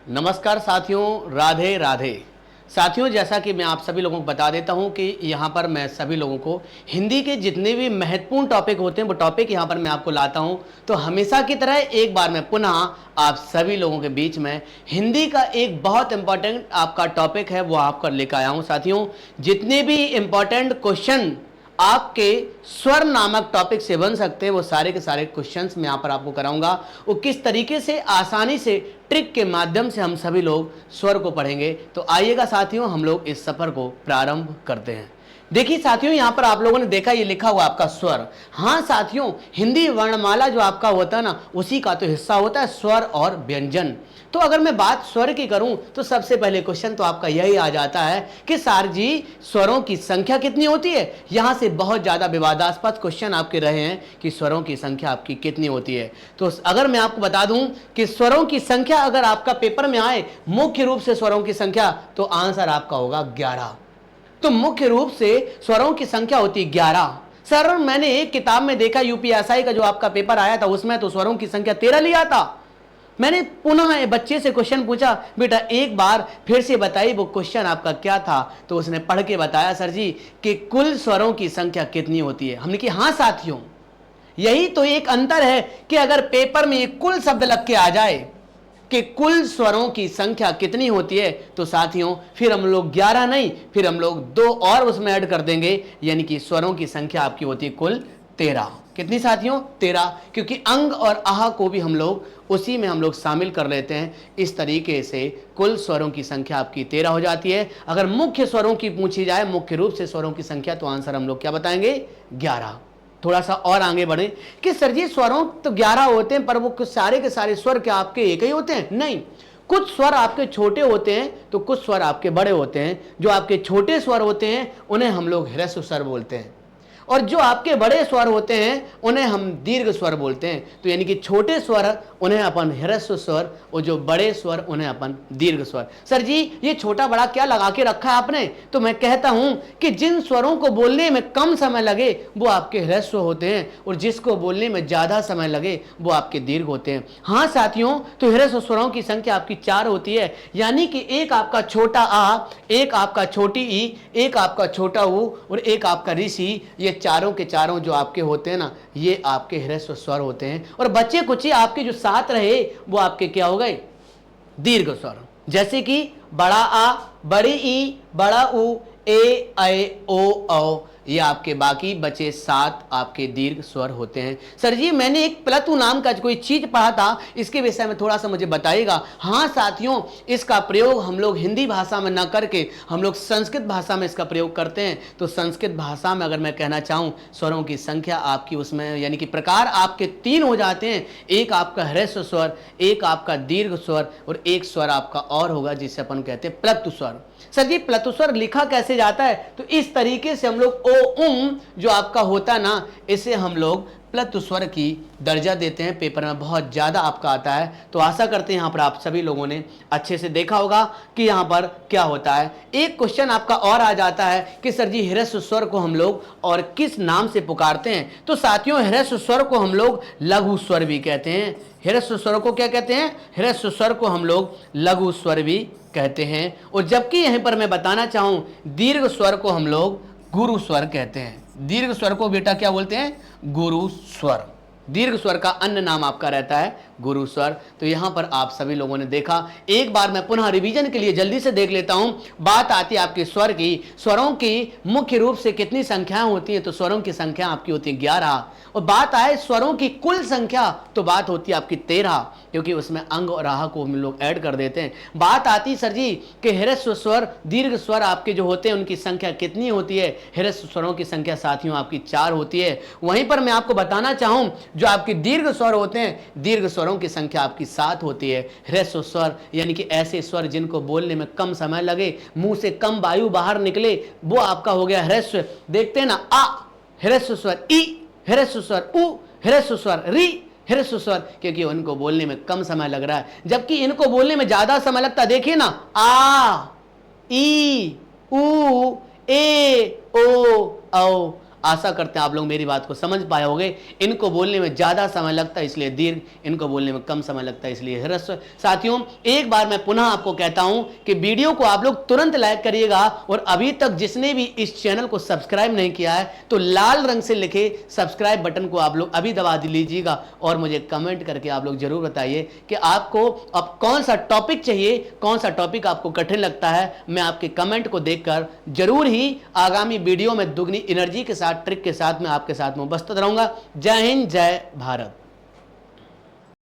नमस्कार साथियों, राधे राधे। साथियों, जैसा कि मैं आप सभी लोगों को बता देता हूं कि यहाँ पर मैं सभी लोगों को हिंदी के जितने भी महत्वपूर्ण टॉपिक होते हैं वो टॉपिक यहाँ पर मैं आपको लाता हूं। तो हमेशा की तरह एक बार मैं पुनः आप सभी लोगों के बीच में हिंदी का एक बहुत इंपॉर्टेंट आपका टॉपिक है वो आपको लेकर आया हूँ। साथियों, जितने भी इंपॉर्टेंट क्वेश्चन आपके स्वर नामक टॉपिक से बन सकते हैं वो सारे के सारे क्वेश्चंस मैं यहां पर आपको कराऊंगा। वो किस तरीके से आसानी से ट्रिक के माध्यम से हम सभी लोग स्वर को पढ़ेंगे। तो आइएगा साथियों, हम लोग इस सफर को प्रारंभ करते हैं। देखिए साथियों, यहां पर आप लोगों ने देखा ये लिखा हुआ आपका स्वर। हाँ साथियों, हिंदी वर्णमाला जो आपका होता है ना, उसी का तो हिस्सा होता है स्वर और व्यंजन। तो अगर मैं बात स्वर की करूं तो सबसे पहले क्वेश्चन तो आपका यही आ जाता है कि सर जी स्वरों की संख्या कितनी होती है। यहां से बहुत ज्यादा विवादास्पद क्वेश्चन आपके रहे हैं कि स्वरों की संख्या आपकी कितनी होती है। तो अगर मैं आपको बता दूं कि स्वरों की संख्या अगर आपका पेपर में आए मुख्य रूप से स्वरों की संख्या, तो आंसर आपका होगा 11। तो मुख्य रूप से स्वरों की संख्या होती है 11। सर मैंने एक किताब में देखा यूपीएसआई का जो आपका पेपर आया था उसमें तो स्वरों की संख्या 13 लिया था। मैंने पुनः बच्चे से क्वेश्चन पूछा, बेटा एक बार फिर से बताइए वो क्वेश्चन आपका क्या था। तो उसने पढ़ के बताया सर जी कि कुल स्वरों की संख्या कितनी होती है। हमने कहा हाँ साथियों, यही तो एक अंतर है कि अगर पेपर में एक कुल शब्द लग के आ जाए कि कुल स्वरों की संख्या कितनी होती है, तो साथियों फिर हम लोग 11 नहीं, फिर हम लोग 2 और उसमें ऐड कर देंगे, यानी कि स्वरों की संख्या आपकी होती है कुल 13। कितनी साथियों? 13, क्योंकि अंग और आह को भी हम लोग उसी में हम लोग शामिल कर लेते हैं। इस तरीके से कुल स्वरों की संख्या आपकी 13 हो जाती है। अगर मुख्य स्वरों की पूछी जाए, मुख्य रूप से स्वरों की संख्या, तो आंसर हम लोग क्या बताएंगे? 11। थोड़ा सा और आगे बढ़े कि सर जी स्वरों तो 11 होते हैं, पर वो सारे के सारे स्वर क्या आपके एक ही होते हैं? नहीं, कुछ स्वर आपके छोटे होते हैं तो कुछ स्वर आपके बड़े होते हैं। जो आपके छोटे स्वर होते हैं उन्हें हम लोग ह्रस्व स्वर बोलते हैं, और जो आपके बड़े स्वर होते हैं उन्हें हम दीर्घ स्वर बोलते हैं। तो यानी कि छोटे स्वर उन्हें अपन ह्रस्व स्वर और जो बड़े स्वर उन्हें अपन दीर्घ स्वर। सर जी ये छोटा बड़ा क्या लगा के रखा है आपने? तो मैं कहता हूं कि जिन स्वरों को बोलने में कम समय लगे वो आपके ह्रस्व होते हैं, और जिसको बोलने में ज्यादा समय लगे वो आपके दीर्घ होते हैं। हाँ साथियों, तो ह्रस्व स्वरों की संख्या आपकी 4 होती है, यानी कि एक आपका छोटा आ, एक आपका छोटी ई, एक आपका छोटा ऊ और एक आपका ऋषि। ये चारों के चारों जो आपके होते हैं ना, ये आपके ह्रस्व स्वर होते हैं। और बच्चे कुछ आपके जो साथ रहे वो आपके क्या हो गए? दीर्घ स्वर। जैसे कि बड़ा आ, बड़ी ई, बड़ा ऊ, ए, ऐ, ओ, औ, ये आपके बाकी बचे 7 आपके दीर्घ स्वर होते हैं। सर जी मैंने एक प्लतु नाम का कोई चीज पढ़ा था, इसके विषय में थोड़ा सा मुझे बताइएगा। हाँ साथियों, इसका प्रयोग हम लोग हिंदी भाषा में न करके हम लोग संस्कृत भाषा में इसका प्रयोग करते हैं। तो संस्कृत भाषा में अगर मैं कहना चाहूँ, स्वरों की संख्या आपकी उसमें यानी कि प्रकार आपके 3 हो जाते हैं। एक आपका ह्रस्व स्वर, एक आपका दीर्घ स्वर और एक स्वर आपका और होगा जिसे अपन कहते हैं प्लतु स्वर। सर जी प्लतु स्वर लिखा कैसे जाता है? तो इस तरीके से हम लोग ओ उम जो आपका होता है ना, इसे हम लोग प्लतु स्वर की दर्जा देते हैं। पेपर में बहुत ज़्यादा आपका आता है। तो आशा करते हैं यहाँ पर आप सभी लोगों ने अच्छे से देखा होगा कि यहाँ पर क्या होता है। एक क्वेश्चन आपका और आ जाता है कि सर जी ह्रस्व स्वर को हम लोग और किस नाम से पुकारते हैं? तो साथियों ह्रस्व स्वर को हम लोग लघु स्वर भी कहते हैं। ह्रस्व स्वर को क्या कहते हैं? ह्रस्व स्वर को हम लोग लघु स्वर भी कहते हैं। और जबकि यहीं पर मैं बताना चाहूँ, दीर्घ स्वर को हम लोग गुरु स्वर कहते हैं। दीर्घ स्वर को बेटा क्या बोलते हैं? गुरु स्वर। दीर्घ स्वर का अन्य नाम आपका रहता है गुरु स्वर। तो यहां पर आप सभी लोगों ने देखा। एक बार मैं पुनः रिवीजन के लिए जल्दी से देख लेता हूं। बात आती है आपकी स्वर की। स्वरों की मुख्य रूप से कितनी संख्याएं होती हैं? तो स्वरों की संख्या आपकी होती है 11। और बात आए स्वरों की कुल संख्या, तो बात होती है आपकी 13, क्योंकि उसमें अंग और आह को हम लोग ऐड कर देते हैं। बात आती सर जी कि ह्रस्व स्वर दीर्घ स्वर आपके जो होते हैं उनकी संख्या कितनी होती है? ह्रस्व स्वरों की संख्या साथियों आपकी 4 होती है। वहीं पर मैं आपको बताना चाहूं, जो आपके दीर्घ स्वर होते हैं, दीर्घ स्वरों की संख्या आपकी 7 होती है। ह्रस्व स्वर यानी कि ऐसे स्वर जिनको बोलने में कम समय लगे, मुंह से कम वायु बाहर निकले, वो आपका हो गया ह्रस्व। देखते हैं ना, आ ह्रस्व स्वर, ई ह्रस्व स्वर, उ ह्रस्व स्वर, री ह्रस्व स्वर, क्योंकि उनको बोलने में कम समय लग रहा है, जबकि इनको बोलने में ज्यादा समय लगता है। देखिए ना, आ, ई, उ, ए, ओ, औ, आशा करते हैं आप लोग मेरी बात को समझ पाए होंगे। इनको बोलने में ज़्यादा समय लगता है इसलिए दीर्घ, इनको बोलने में कम समय लगता है इसलिए ह्रस्व। साथियों, एक बार मैं पुनः आपको कहता हूं कि वीडियो को आप लोग तुरंत लाइक करिएगा, और अभी तक जिसने भी इस चैनल को सब्सक्राइब नहीं किया है तो लाल रंग से लिखे सब्सक्राइब बटन को आप लोग अभी दबा लीजिएगा, और मुझे कमेंट करके आप लोग जरूर बताइए कि आपको अब कौन सा टॉपिक चाहिए, कौन सा टॉपिक आपको कठिन लगता है। मैं आपके कमेंट को देखकर जरूर ही आगामी वीडियो में दुगनी एनर्जी के साथ, ट्रिक के साथ मैं आपके साथ में उपस्थित रहूंगा। जय हिंद, जय भारत।